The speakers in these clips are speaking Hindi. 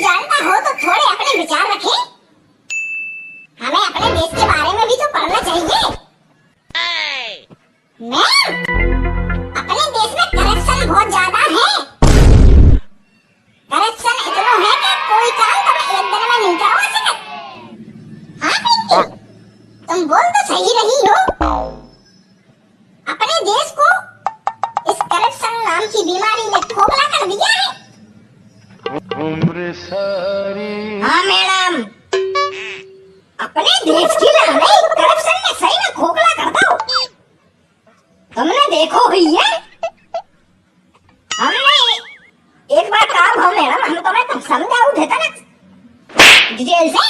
जानता हो तो थोड़े अपने विचार रखे। हमें अपने देश के बारे में भी तो पढ़ना चाहिए। मैम, अपने देश में करप्शन बहुत ज्यादा है। करप्शन इतना है कि कोई काम तुम एक दिन में नहीं करवा सकते। हाँ पिंकी, तुम बोल तो सही रही हो। अपने देश को इस करप्शन नाम की बीमारी ने खोखला कर दिया है। हाँ मैडम, अपने देश की लड़ाई करप्शन ने सही में खोखला कर दो। तुमने देखो भैया, हमने एक बार काम हो मैडम, हम तुम्हें समझाऊ देता ना डिटेल से।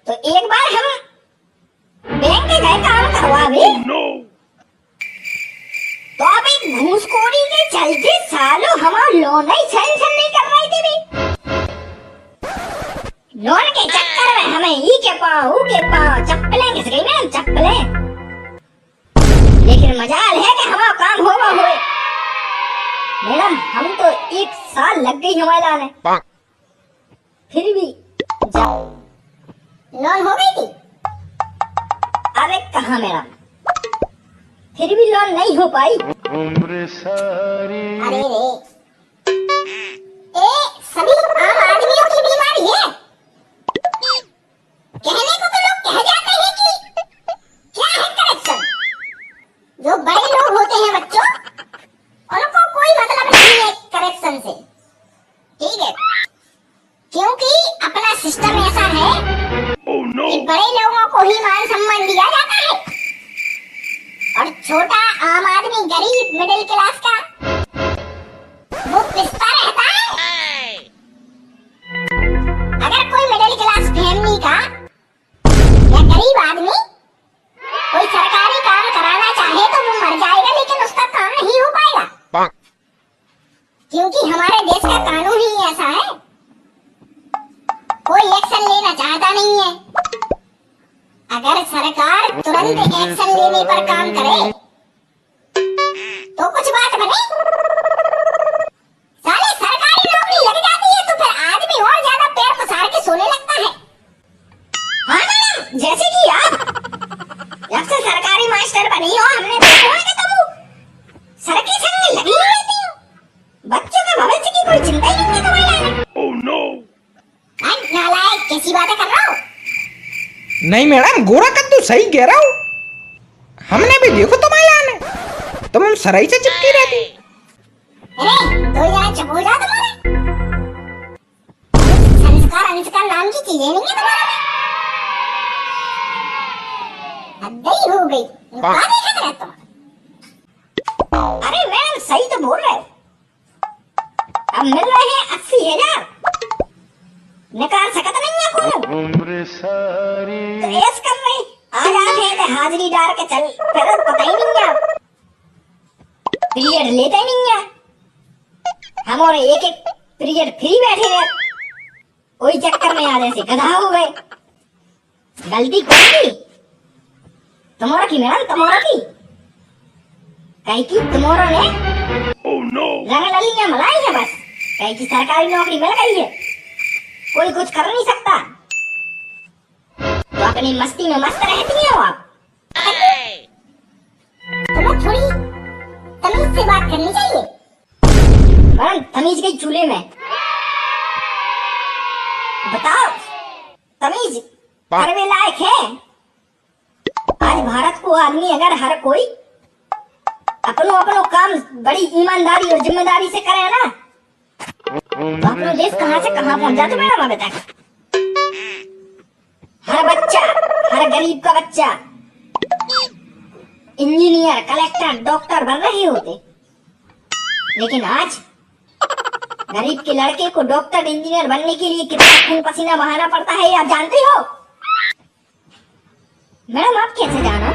तो एक बार हम बैंक के गए काम करवा भी, तो अभी घूसखोरी के चलते सालों हमारा लोन ही सैंक्शन नहीं कर रही थी भी। लोन के चक्कर में हमें ई के पाँव चप्पलें घिस गई मैडम, चप्पलें। लेकिन मजाल है कि हमारा काम होगा हुए मैडम। हम तो 1 साल लग गई हमारे लाने, फिर भी लोन हो गई थी। अरे कहाँ मैडम, फिर भी लोन नहीं हो पाई। अरे रे, सभी आम आदमियों की बीमारी है। कहने को तो लोग कह जाते हैं कि क्या है करप्शन। जो बड़े लोग होते हैं बच्चों, उनको कोई मतलब नहीं है करप्शन से, ठीक है? क्योंकि अपना सिस्टम ऐसा है कि बड़े लोगों को ही मान सम्मान दिया जाता है और छोटा आम आदमी, गरीब मिडिल क्लास का, वो पिसता रहता है। अगर कोई मिडिल क्लास फैमिली का या गरीब आदमी कोई सरकारी काम कराना चाहे तो वो मर जाएगा, लेकिन उसका काम नहीं हो पाएगा, क्योंकि हमारे देश का कानून ही ऐसा है। कोई एक्शन लेना चाहता नहीं है। अगर सरकार तुरंत एक्शन लेने पर काम करे तो कुछ बात बने। साले सरकारी नौकरी लग जाती है तो फिर आदमी और ज्यादा पैर पसार के सोने लगता है। हाँ मैडम, जैसे कि आप जब से सरकारी मास्टर बनी हो, हमने देखा है कि तुम सड़कें संग लगी रहती हो। बच्चों के भविष्य की कोई चिंता ही नहीं है तुम्हारे। ओह नो, नालायक, कैसी बातें कर रहा हो? नहीं मैडम, गोरा कद्दू सही कह रहा हूँ। हमने भी देखो तुम्हारे लाने, तुम सराई से चिपकी रहती। अरे दो यार चुप हो जा तुम्हारे। संस्कार नाम की चीजें नहीं है तुम्हारे में। हद ही हो गई, क्या देखत रहे तुम? अरे मैडम सही तो बोल रहे हो। अब मिल रहे हैं 80,000, निकाल सकता नहीं है कोई। तो ऐस कर रहे आज आते हैं तो हाजिरी डाल के चल, फिर पता ही नहीं है, पीरियड लेते ही नहीं है। हम और एक पीरियड फ्री बैठे रहे, कोई चक्कर में आधे से गधा हो गए। गलती कौन की? तुम्हारा की मैडम, तुम्हारा की कहीं की तुम्हारा ने रंग ललियां मलाई है बस। कहीं की सरकारी नौकरी मिल गई है, कोई कुछ कर नहीं सकता, तो अपनी मस्ती में मस्त रहती हो आप। तुम्हें थोड़ी तमीज से बात करनी चाहिए। मैडम तमीज गई चूल्हे में। बताओ तमीज करने लायक है? आज भारत को आदमी अगर हर कोई अपनो काम बड़ी ईमानदारी और जिम्मेदारी से करे ना, तो अपना देश कहां से कहां पहुंच जाता मैडम अभी तक। हर बच्चा, हर गरीब का बच्चा इंजीनियर, कलेक्टर, डॉक्टर बन रहे होते, लेकिन आज गरीब के लड़के को डॉक्टर, इंजीनियर बनने के लिए कितना खून पसीना बहाना पड़ता है, आप जानते हो? मैडम आप कैसे जानो?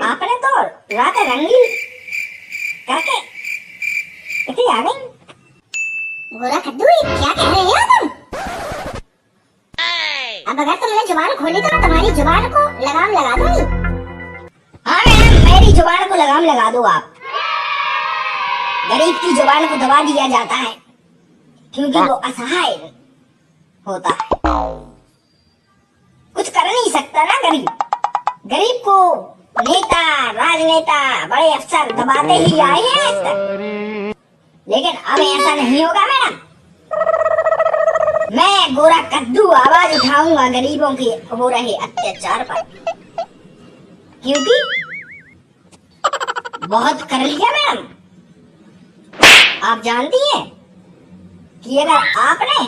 आपने तो रात रंगीन करके इतनी आ गई। गोरा कद्दू, क्या कह रहे हो तुम? अब अगर तुमने जुबान खोली तो मैं तुम्हारी जुबान को लगाम लगा दूंगी। हाँ मैडम, मेरी जुबान को लगाम लगा दो आप। गरीब की जुबान को दबा दिया जाता है, क्योंकि वो असहाय होता है, कुछ कर नहीं सकता ना गरीब। गरीब को नेता, राजनेता, बड़े अफसर दबाते ही आए हैं आज तक, लेकिन अब ऐसा नहीं होगा मैडम। मैं गोरा कद्दू आवाज उठाऊंगा गरीबों के हो रहे अत्याचार पर, क्योंकि बहुत कर लिया मैडम। आप जानती हैं कि अगर आपने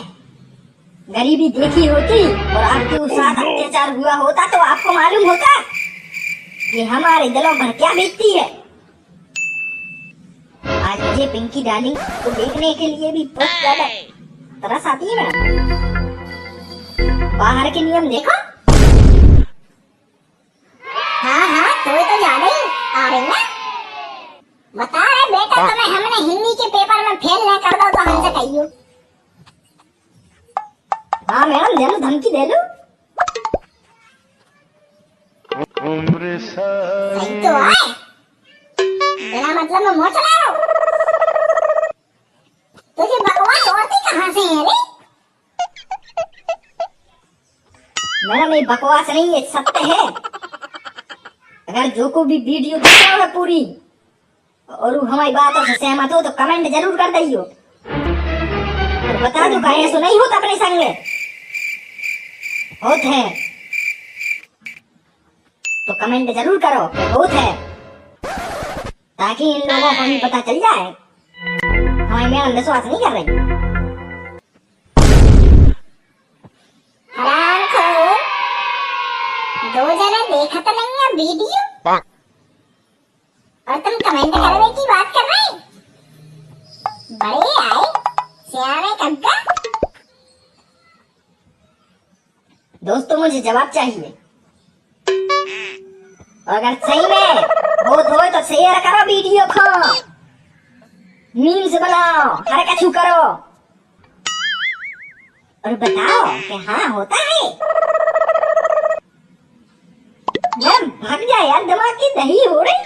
गरीबी देखी होती और आपके साथ अत्याचार हुआ होता तो आपको मालूम होता कि हमारे दिलों पर क्या बीतती है। आज मुझे पिंकी डार्लिंग को देखने के लिए भी बहुत ज्यादा तरस आती है मैडम। बाहर के नियम देखो। हाँ तो ज्यादा ही आ रही ना। बता रहे बेटा तुम्हें हमने हिंदी के पेपर में फेल नहीं कर दो तो हमसे कहियो। हाँ मैडम दे लो, धमकी दे लो। सही तो आए, बिना मतलब में मोच ला रहा हूँ। तुझे बकवास औरतें कहाँ से हैं रे? मैडम ये बकवास नहीं, ये सत्य है। अगर जो को भी वीडियो देख रहा है पूरी और हमारी बातों से सहमत हो तो कमेंट जरूर कर दियो और बता दो का ऐसा नहीं होता अपने संग होत है तो कमेंट जरूर करो कि होत है, ताकि इन लोगों को भी पता चल जाए। हमारी मैडम विश्वास नहीं कर रही। हरामखोर, दो जने देखा तो नहीं है वीडियो और तुम कमेंट करने की बात कर रहे? बड़े आए सियाने कग्गा। दोस्तों मुझे जवाब चाहिए, और अगर सही में हो तो शेयर करो वीडियो को, मीम्स बनाओ, हर कछु करो और बताओ कि हाँ होता है। मैम भाग जाए यार, दिमाग की दही हो रही।